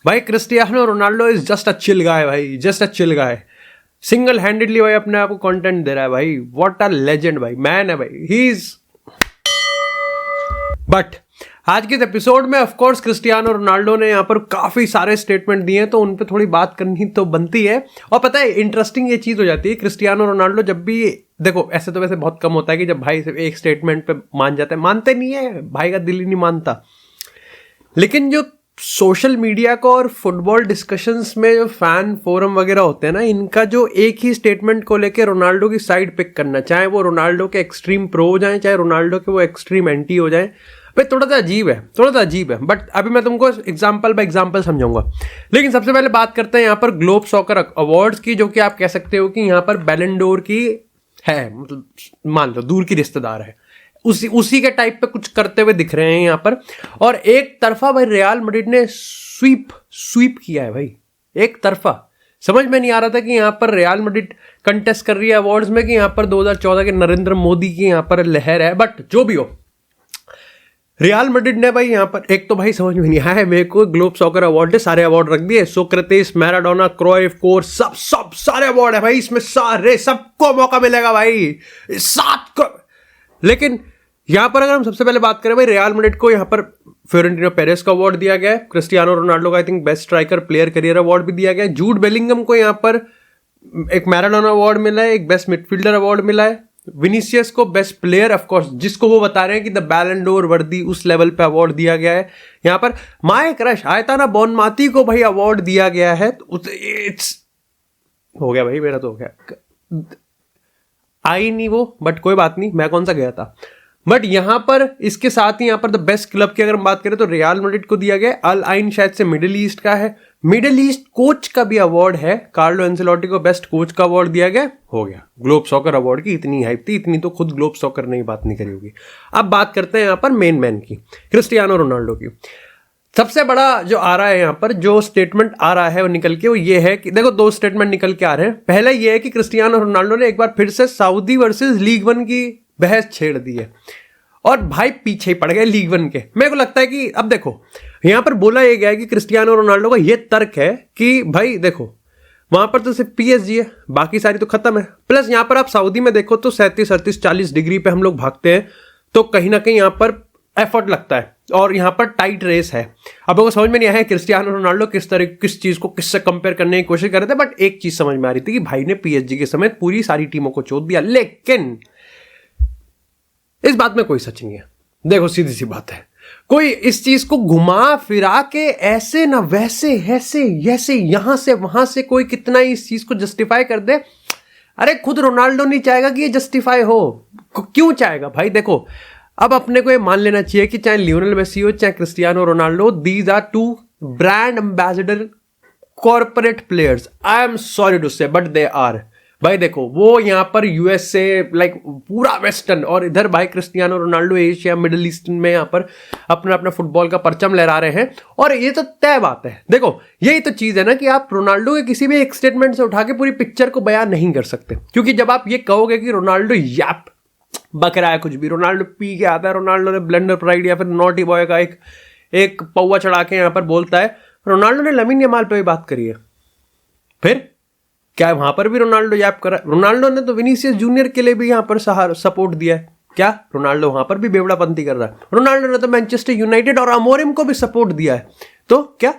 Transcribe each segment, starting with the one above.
भाई Cristiano Ronaldo is just a chill guy भाई, just a chill guy. Single handedly भाई अपने आप को कंटेंट दे रहा है भाई। व्हाट अ लेजेंड भाई, मैन है भाई, ही इज। बट आज के एपिसोड में ऑफ कोर्स क्रिस्टियानो रोनाल्डो ने यहाँ पर काफी सारे स्टेटमेंट दिए हैं, तो उन पे थोड़ी बात करनी तो बनती है। और पता है इंटरेस्टिंग ये चीज हो जाती है, क्रिस्टियानो रोनाल्डो जब भी, देखो ऐसे तो वैसे बहुत कम होता है कि जब भाई सिर्फ एक स्टेटमेंट पे मान जाता है, मानते नहीं है, भाई का दिल ही नहीं मानता। लेकिन जो सोशल मीडिया को और फुटबॉल डिस्कशंस में जो फैन फोरम वगैरह होते हैं ना, इनका जो एक ही स्टेटमेंट को लेके रोनाल्डो की साइड पिक करना, चाहे वो रोनाल्डो के एक्सट्रीम प्रो हो जाए, चाहे रोनाल्डो के वो एक्सट्रीम एंटी हो जाए, भाई थोड़ा सा अजीब है। बट अभी मैं तुमको एग्जांपल बाय एग्जांपल समझाऊंगा। लेकिन सबसे पहले बात करते हैं यहाँ पर ग्लोब सॉकर अवार्ड्स की, जो कि आप कह सकते हो कि यहाँ पर बैलन डोर की है, मतलब मान लो दूर की रिश्तेदार है, उसी के टाइप पे कुछ करते हुए दिख रहे हैं यहाँ पर। और एक तरफा भाई रियल मैड्रिड ने स्वीप किया है भाई, एक तरफा। समझ में नहीं आ रहा था कि यहाँ पर रियल मैड्रिड कंटेस्ट कर रही है अवार्ड्स में, कि यहाँ पर 2014 के नरेंद्र मोदी की यहाँ पर लहर है। बट जो भी हो, रियल मैड्रिड ने भाई यहाँ पर, एक तो भाई समझ में नहीं आया मेरे को, ग्लोब सॉकर अवार्ड है, सारे अवार्ड रख दिए, सोक्रेटिस, मैराडोना, क्रोइफ, कोर, सब सारे अवार्ड है भाई इसमें, सारे सबको मौका मिलेगा भाई, 7 को। लेकिन यहां पर अगर हम सबसे पहले बात करें भाई, रियल मैड्रिड को यहां पर फ्लोरेंटिनो पेरेस का अवार्ड दिया गया है, क्रिस्टियानो रोनाल्डो का I think best striker player career award भी दिया गया है, जूड बेलिंगम को यहां पर एक मैराडोना अवार्ड मिला है, एक बेस्ट मिडफील्डर अवार्ड मिला है, विनीसियस को बेस्ट प्लेयर, ऑफ कोर्स जिसको वो बता रहे हैं कि द बैलन डोर वर्दी, उस लेवल पे अवार्ड दिया गया है। यहां पर माय क्रश आयताना बोनमाती को भाई अवार्ड दिया गया है। इट्स हो गया भाई, मेरा तो हो गया, आई नहीं वो, बट कोई बात नहीं, मैं कौन सा गया था। बट यहां पर इसके साथ ही यहां पर द बेस्ट क्लब की अगर हम बात करें तो रियल मैड्रिड को दिया गया, अल आइन शायद से मिडिल ईस्ट का है, मिडिल ईस्ट कोच का भी अवार्ड है, कार्लो एंसेलोटी को बेस्ट कोच का अवार्ड दिया गया, हो गया। ग्लोब सॉकर अवार्ड की इतनी हाइप थी, इतनी तो खुद ग्लोब सॉकर ने बात नहीं करी होगी। अब बात करते हैं यहां पर मेन मैन की, क्रिस्टियानो रोनाल्डो की। सबसे बड़ा जो आ रहा है यहां पर, जो स्टेटमेंट आ रहा है वो निकल के, वो ये है कि देखो 2 स्टेटमेंट निकल के आ रहे हैं। पहला ये है कि क्रिस्टियानो रोनाल्डो ने एक बार फिर से सऊदी वर्सेस लीग 1 की बहस छेड़ दी है, और भाई पीछे ही पड़ गए लीग 1 के। मेरे को लगता है कि अब देखो यहां पर बोला यह गया है कि क्रिस्टियानो रोनाल्डो का यह तर्क है कि भाई देखो वहां पर तो सिर्फ पीएसजी है, बाकी सारी तो खत्म है। प्लस यहां पर आप सऊदी में देखो तो 37, 38, 40 डिग्री पे हम लोग भागते हैं, तो कहीं ना कहीं यहां पर एफर्ट लगता है, और यहां पर टाइट रेस है। अब लोगों को समझ में नहीं आया क्रिस्टियानो रोनाल्डो किस चीज को किससे कंपेयर करने की कोशिश कर रहे थे, बट एक चीज समझ में आ रही थी कि भाई ने पीएसजी के समेत पूरी सारी टीमों को चोट दिया। लेकिन इस बात में कोई सच नहीं है। देखो सीधी सी बात है, कोई इस चीज को घुमा फिरा के ऐसे ना वैसे ऐसे यहां से वहां से कोई कितना इस चीज को जस्टिफाई कर दे, अरे खुद रोनाल्डो नहीं चाहेगा कि ये जस्टिफाई हो, क्यों चाहेगा भाई। देखो अब अपने को ये मान लेना चाहिए कि चाहे लियोनेल मेसी हो, चाहे Cristiano Ronaldo, these are 2 brand ambassador corporate players. I am sorry to say but they are. भाई देखो वो यहां पर यूएसए लाइक पूरा वेस्टर्न, और इधर भाई Cristiano Ronaldo Asia middle east में यहां पर अपना अपना फुटबॉल का परचम लहरा रहे हैं। और ये तो तय बात है, देखो यही तो चीज है ना कि आप रोनाल्डो के किसी भी एक स्टेटमेंट से उठा के पूरी पिक्चर को बयान नहीं कर सकते, क्योंकि जब आप ये कहोगे कि रोनाल्डो याप बक रहा है कुछ भी, रोनाल्डो पी के आता है, रोनाल्डो ने ब्लेंडर प्राइड या फिर नॉटी बॉय का एक पौवा चढ़ा के यहां पर बोलता है, रोनाल्डो ने लमीन यमाल पे भी बात करी है, फिर क्या वहां पर भी रोनाल्डो याप करा। रोनाल्डो ने तो विनीसियस जूनियर के लिए भी यहां पर सपोर्ट दिया है, क्या रोनाल्डो वहां पर भी बेवड़ापंती कर रहा है। रोनाल्डो ने तो मैनचेस्टर यूनाइटेड और अमोरिम को भी सपोर्ट दिया है, तो क्या,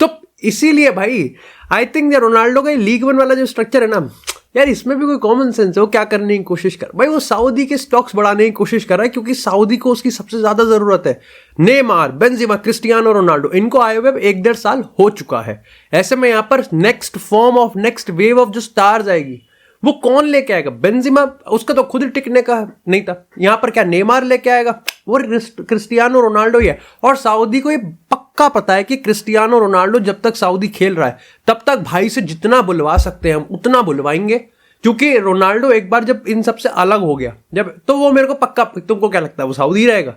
तो इसीलिए भाई आई थिंक रोनाल्डो का लीग 1 वाला जो स्ट्रक्चर है ना यार, इसमें भी कोई कॉमन सेंस है। वो क्या करने की कोशिश कर भाई, वो सऊदी के स्टॉक्स बढ़ाने की कोशिश कर रहा है, क्योंकि सऊदी को उसकी सबसे ज्यादा जरूरत है। नेमार, बेंजेमा, क्रिस्टियानो रोनाल्डो, इनको आए हुए 1-1.5 साल हो चुका है। ऐसे में यहां पर नेक्स्ट वेव ऑफ जो स्टार्स आएगी, वो कौन लेके आएगा। बेंजेमा उसका तो खुद टिकने का नहीं था, यहां पर क्या नेमार लेके आएगा, वो क्रिस्टियानो रोनाल्डो ही है। और सऊदी को ये पक्का पता है कि क्रिस्टियानो रोनाल्डो जब तक सऊदी खेल रहा है तब तक भाई से जितना बुलवा सकते हैं हम उतना बुलवाएंगे, क्योंकि रोनाल्डो एक बार जब इन सबसे अलग हो गया, जब तो वो मेरे को पक्का, तुमको क्या लगता है वो सऊदी रहेगा।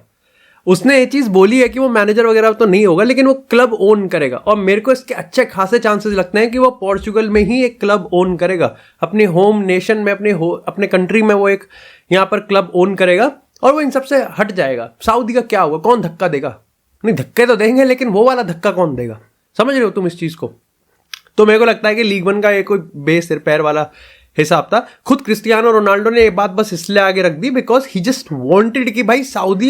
उसने ये चीज बोली है कि वो मैनेजर वगैरह तो नहीं होगा, लेकिन वो क्लब ओन करेगा, और मेरे को इसके अच्छे खासे चांसेस लगते हैं कि वो पोर्चुगल में ही एक क्लब ओन करेगा, अपने होम नेशन में, अपने कंट्री में वो एक यहाँ पर क्लब ओन करेगा, और वो इन सबसे हट जाएगा। सऊदी का क्या होगा, कौन धक्का देगा, नहीं धक्के तो देंगे, लेकिन वो वाला धक्का कौन देगा। समझ रहे हो तुम इस चीज को? तो मेरे को लगता है कि लीग वन का ये कोई बेस सिर पैर वाला हिसाब था। खुद क्रिस्टियानो रोनाल्डो ने ये बात बस इसलिए आगे रख दी बिकॉज ही जस्ट वांटेड कि भाई सऊदी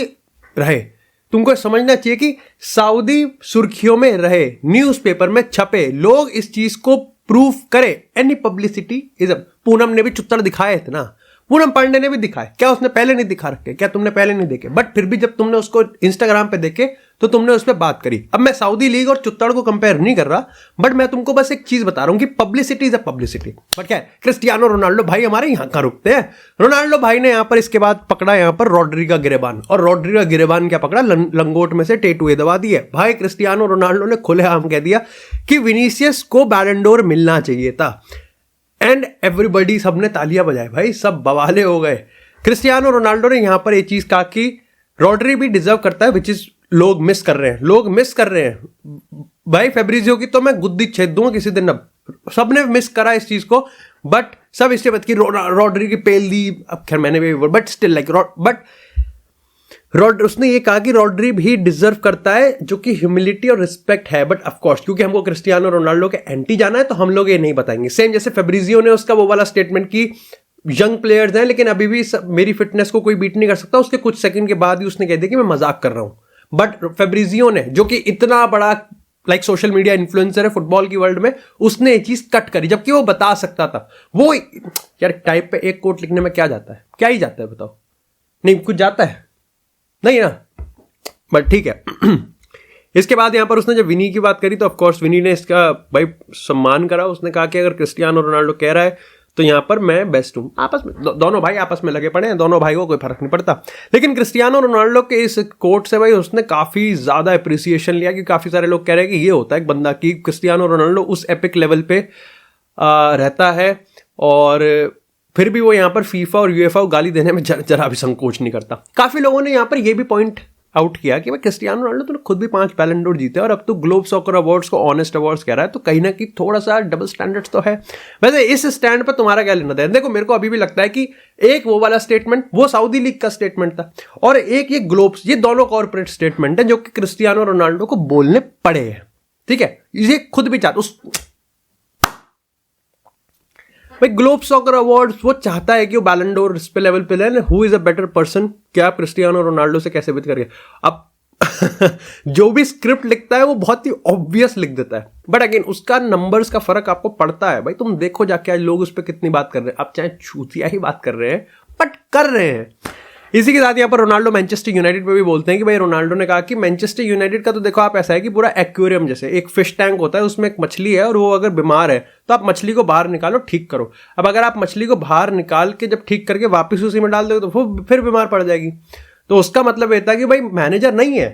रहे। तुमको समझना चाहिए कि सऊदी सुर्खियों में रहे, न्यूज़पेपर में छपे, लोग इस चीज को प्रूफ करे। एनी पब्लिसिटी इज पूनम ने भी चुत्तर दिखाए थे ना, पूनम पांडे ने भी दिखाए, क्या उसने पहले नहीं दिखा रखे? क्या तुमने पहले नहीं देखे? बट फिर भी जब तुमने उसको इंस्टाग्राम पे देखे तो तुमने उस पर बात करी। अब मैं सऊदी लीग और चुत्तड़ को कंपेयर नहीं कर रहा, बट मैं तुमको बस एक चीज बता रहा हूं कि publicity is a publicity. But क्या है, क्रिस्टियानो रोनाल्डो भाई हमारे यहां कहां रुकते हैं? रोनाल्डो भाई ने यहां पर इसके बाद पकड़ा यहां पर रॉड्रिगा गिरेबान, और रॉड्रिगा गिरेबान क्या पकड़ा? लंगोट में से टेटुए दबा दिए। भाई क्रिस्टियानो रोनाल्डो ने खुलेआम कह दिया कि विनीसियस को बैलन डोर मिलना चाहिए था। एंड एवरीबडी, सबने तालियां बजाई भाई, सब बवाले हो गए। क्रिस्टियानो रोनाल्डो ने यहां पर ये चीज कहा कि रॉड्री भी डिजर्व करता है, विच इज लोग मिस कर रहे हैं भाई। फेब्रिजियो की तो मैं गुद्दी छेद दूंगा किसी दिन। अब सबने मिस करा इस चीज को, बट सब इससे बात की रॉड्री की पेल दी। अब खैर मैंने भी, बट स्टिल लाइक उसने ये कहा कि रॉड्री भी डिजर्व करता है, जो कि ह्यूमिलिटी और रिस्पेक्ट है। बट ऑफ कोर्स क्योंकि हमको क्रिस्टियानो रोनाल्डो के एंटी जाना है तो हम लोग ये नहीं बताएंगे। सेम जैसे फेब्रिजियो ने उसका वो वाला स्टेटमेंट की यंग प्लेयर्स हैं लेकिन अभी भी मेरी फिटनेस को कोई बीट नहीं कर सकता, उसके कुछ सेकंड के बाद ही उसने कह दिया कि मैं मजाक कर रहा हूं। बट फेब्रिजियो ने, जो कि इतना बड़ा लाइक सोशल मीडिया इन्फ्लुएंसर है फुटबॉल की वर्ल्ड में, उसने ये चीज कट करी, जबकि वो बता सकता था। वो यार टाइप पे एक कोट लिखने में क्या जाता है? क्या ही जाता है बताओ? नहीं कुछ जाता है नहीं ना, बट ठीक है। इसके बाद यहां पर उसने जब विनी की बात करी तो ऑफकोर्स विनी ने इसका भाई सम्मान करा। उसने कहा कि अगर क्रिस्टियानो रोनाल्डो कह रहा है तो यहां पर मैं बेस्ट हूं। आपस में दोनों भाई आपस में लगे पड़े हैं, दोनों भाई को कोई फर्क नहीं पड़ता। लेकिन क्रिस्टियानो रोनाल्डो के इस कोट से भाई उसने काफी ज्यादा अप्रिसिएशन लिया, कि काफी सारे लोग कह रहे हैं कि ये होता है एक बंदा कि क्रिस्टियानो रोनाल्डो उस एपिक लेवल पे रहता है और फिर भी वो यहाँ पर फीफा और यूएफए को गाली देने में जरा भी संकोच नहीं करता। काफी लोगों ने यहाँ पर ये भी पॉइंट आउट किया कि भाई क्रिस्टियानो रोनाल्डो तूने खुद भी 5 बैलन डोर जीते और अब तो ग्लोब सॉकर अवार्ड्स को ऑनेस्ट अवार्ड्स कह रहा है, तो कहीं ना कहीं थोड़ा सा डबल स्टैंडर्ड्स तो है। वैसे इस स्टैंड पर तुम्हारा क्या लेना था? देखो मेरे को अभी भी लगता है कि एक वो वाला स्टेटमेंट वो सऊदी लीग का स्टेटमेंट था और एक ये ग्लोब्स, ये दोनों कॉर्पोरेट स्टेटमेंट है जो कि क्रिस्टियानो रोनाल्डो को बोलने पड़े हैं। ठीक है, ये खुद भी चाहता भाई ग्लोब सॉकर अवार्ड्स, वो चाहता है कि वो बैलन डोर इस पे लेवल पे ले। Who is a better person, क्या क्रिस्टियानो रोनाल्डो से कैसे बीत करके? अब जो भी स्क्रिप्ट लिखता है वो बहुत ही ऑब्वियस लिख देता है, बट अगेन उसका नंबर्स का फर्क आपको पड़ता है। भाई तुम देखो जाके आज लोग उस पर कितनी बात कर रहे हैं। आप चाहे छूतिया ही बात कर रहे हैं बट कर रहे हैं। इसी के साथ यहाँ पर रोनाल्डो मैनचेस्टर यूनाइटेड पे भी बोलते हैं कि भाई रोनाल्डो ने कहा कि मैनचेस्टर यूनाइटेड का तो देखो आप ऐसा है कि पूरा एक्वेरियम जैसे एक फिश टैंक होता है, उसमें एक मछली है और वो अगर बीमार है तो आप मछली को बाहर निकालो, ठीक करो। अब अगर आप मछली को बाहर निकाल के जब ठीक करके वापस उसी में डाल दोगे तो वो फिर बीमार पड़ जाएगी। तो उसका मतलब ये था कि भाई मैनेजर नहीं है,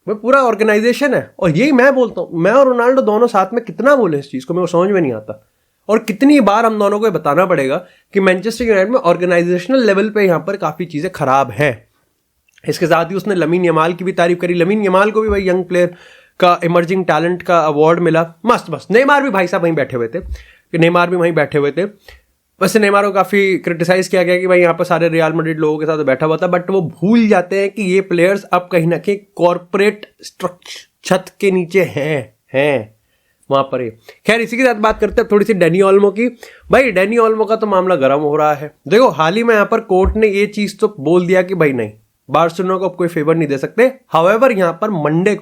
वो पूरा ऑर्गेनाइजेशन है। और यही मैं बोलता हूँ, मैं और रोनाल्डो दोनों साथ में कितना बोले इस चीज को, मेरे को समझ में नहीं आता। और कितनी बार हम दोनों को बताना पड़ेगा कि मैनचेस्टर यूनाइटेड में ऑर्गेनाइजेशनल लेवल पे यहाँ पर काफी चीजें खराब हैं। इसके साथ ही उसने लमीन यमाल की भी तारीफ करी। लमीन यमाल को भी भाई यंग प्लेयर का इमर्जिंग टैलेंट का अवार्ड मिला, मस्त मस्त। नेमार भी भाई साहब वहीं बैठे हुए थे, नेमार भी वहीं बैठे हुए थे। वैसे नेमार को काफी क्रिटिसाइज किया गया कि भाई यहाँ पर सारे रियल मैड्रिड लोगों के साथ बैठा हुआ था, बट वो भूल जाते हैं कि ये प्लेयर्स अब कहीं ना कहीं कॉर्पोरेट छत के नीचे हैं वहां पर। खैर इसी के साथ बात करते हैं थोड़ी सी डैनी ओल्मो की। भाई डैनी ओल्मो का तो मामला गर्म हो रहा है। देखो हाल ही में यहाँ पर कोर्ट ने ये चीज तो बोल दिया कि भाई नहीं, बार्सिलोना को अब कोई फेवर नहीं दे सकते। हाउएवर यहाँ पर मंडे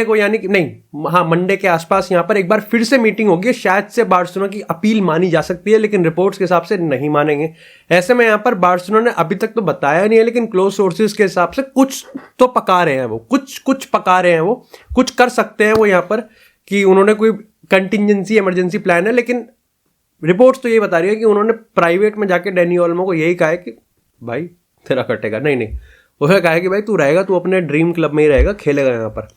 को यानी कि नहीं, हाँ मंडे के आसपास यहाँ पर एक बार फिर से मीटिंग होगी। शायद से बार्सिलोना की अपील मानी जा सकती है, लेकिन रिपोर्ट्स के हिसाब से नहीं मानेंगे। ऐसे में यहाँ पर बार्सिलोना ने अभी तक तो बताया नहीं है, लेकिन क्लोज सोर्सेज के हिसाब से कुछ तो पका रहे हैं वो, कुछ पका रहे हैं वो, कुछ कर सकते हैं वो यहाँ पर कि उन्होंने कोई कंटिजेंसी इमरजेंसी प्लान है। लेकिन रिपोर्ट्स तो ये बता रही है कि उन्होंने प्राइवेट में जाके डैनी ओल्मो को यही कहा है कि भाई तेरा कटेगा नहीं, उसने कहा है कि भाई तू रहेगा, तू अपने ड्रीम क्लब में ही रहेगा, खेलेगा यहाँ पर।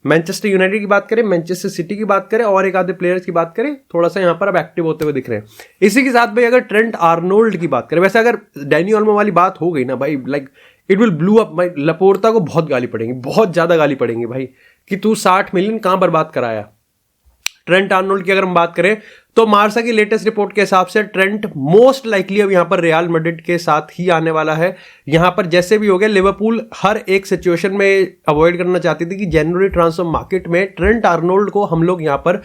मैनचेस्टर यूनाइटेड की बात करें, मैनचेस्टर सिटी की बात करें और एक आधे प्लेयर्स की बात करें, थोड़ा सा यहाँ पर अब एक्टिव होते हुए दिख रहे हैं। इसी के साथ भाई अगर ट्रेंट आर्नोल्ड की बात करें, वैसे अगर डैनी ओल्मो वाली बात हो गई ना भाई, like it will blew up. भाई लपोर्ता को बहुत गाली पड़ेगी, बहुत ज्यादा गाली पड़ेंगी भाई, कि तू 60 मिलियन कहाँ बर्बाद कराया। ट्रेंट आर्नोल्ड की अगर हम बात करें तो मार्सा की लेटेस्ट रिपोर्ट के हिसाब से ट्रेंट मोस्ट लाइकली अब यहां पर रियल मैड्रिड के साथ ही आने वाला है। यहां पर जैसे भी हो गया, लिवरपूल हर एक सिचुएशन में अवॉइड करना चाहती थी कि जनवरी ट्रांसफर मार्केट में ट्रेंट आर्नोल्ड को हम लोग यहां पर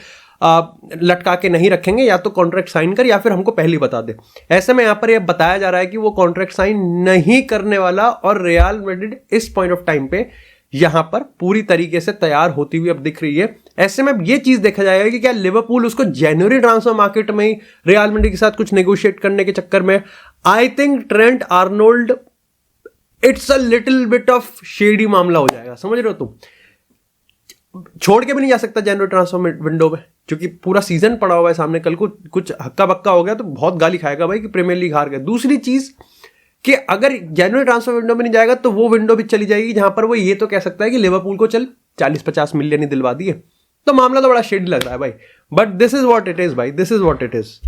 लटका के नहीं रखेंगे, या तो कॉन्ट्रैक्ट साइन कर या फिर हमको पहले बता दे। ऐसे में यहां पर यह बताया जा रहा है कि वो कॉन्ट्रैक्ट साइन नहीं करने वाला, और रियल मैड्रिड इस पॉइंट ऑफ टाइम पे यहां पर पूरी तरीके से तैयार होती हुई अब दिख रही है। ऐसे में ये चीज देखा जाएगा कि क्या लिवरपूल उसको जनवरी ट्रांसफर मार्केट में ही रियल मैड्रिड के साथ कुछ नेगोशिएट करने के चक्कर में। I think Trent Arnold it's a little bit of shady मामला हो जाएगा, समझ रहे हो तुम। छोड़ के भी नहीं जा सकता जनवरी ट्रांसफर विंडो में, क्योंकि पूरा सीजन पड़ा हुआ है सामने। कल को कुछ हक्का बक्का हो गया तो बहुत गाली खाएगा भाई कि प्रीमियर लीग हार गया। दूसरी चीज कि अगर जनवरी ट्रांसफर विंडो में नहीं जाएगा तो वो विंडो भी चली जाएगी जहां पर वो ये तो कह सकता है कि लिवरपूल को चल 40-50 मिलियन ही दिलवा दिए। तो मामला तो बड़ा शेडी लग रहा है भाई, but this is what it is भाई, this is what it is.